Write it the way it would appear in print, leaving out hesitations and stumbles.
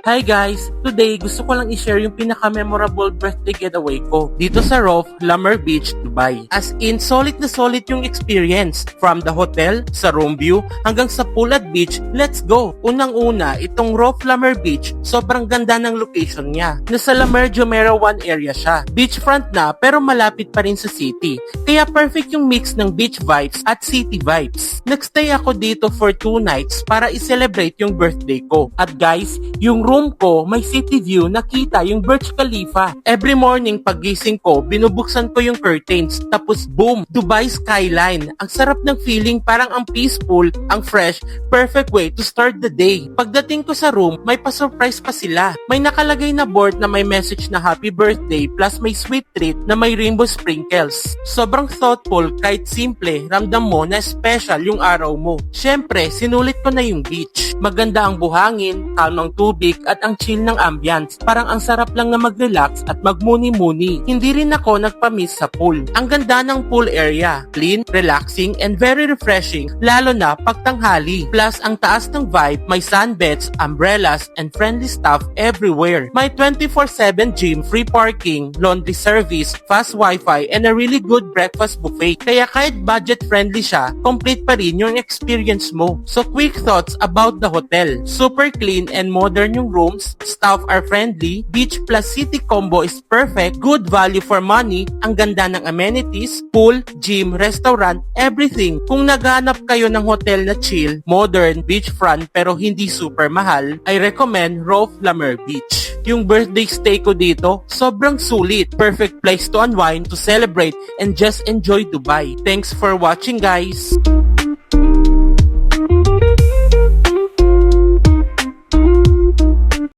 Hi guys! Today, gusto ko lang i-share yung pinaka-memorable birthday getaway ko dito sa Rof Lammer Beach, Dubai. As in, solid na solid yung experience. From the hotel, sa room view, hanggang sa pool at beach, let's go! Unang-una, itong Rof Lammer Beach, sobrang ganda ng location niya. Nasa Lammer Jumeirah 1 area siya. Beachfront na pero malapit pa rin sa city. Kaya perfect yung mix ng beach vibes at city vibes. Nagstay ako dito for 2 nights para i-celebrate yung birthday ko. At guys, yung room ko may city view, nakita yung Burj Khalifa. Every morning paggising ko, binubuksan ko yung curtains. Tapos boom, Dubai skyline. Ang sarap ng feeling, parang ang peaceful, ang fresh, perfect way to start the day. Pagdating ko sa room, may pa-surprise pa sila. May nakalagay na board na may message na happy birthday plus may sweet treat na may rainbow sprinkles. Sobrang thoughtful, kahit simple, ramdam mo na special yung araw mo. Syempre, sinulit ko na yung beach. Maganda ang buhangin, kalmang tubig, at ang chill ng ambience. Parang ang sarap lang na mag-relax at magmuni-muni. Hindi rin ako nagpa-miss sa pool. Ang ganda ng pool area. Clean, relaxing, and very refreshing, lalo na pagtanghali. Plus, ang taas ng vibe, may sunbeds, umbrellas, and friendly staff everywhere. May 24/7 gym, free parking, laundry service, fast wifi, and a really good breakfast buffet. Kaya kahit budget-friendly siya, complete pa rin yung experience mo. So, quick thoughts about the hotel. Super clean and modern yung rooms, staff are friendly, beach plus city combo is perfect, good value for money, ang ganda ng amenities, pool, gym, restaurant, everything. Kung naghanap kayo ng hotel na chill, modern, beachfront pero hindi super mahal, I recommend Rof Lammer Beach. Yung birthday stay ko dito, sobrang sulit. Perfect place to unwind, to celebrate, and just enjoy Dubai. Thanks for watching guys!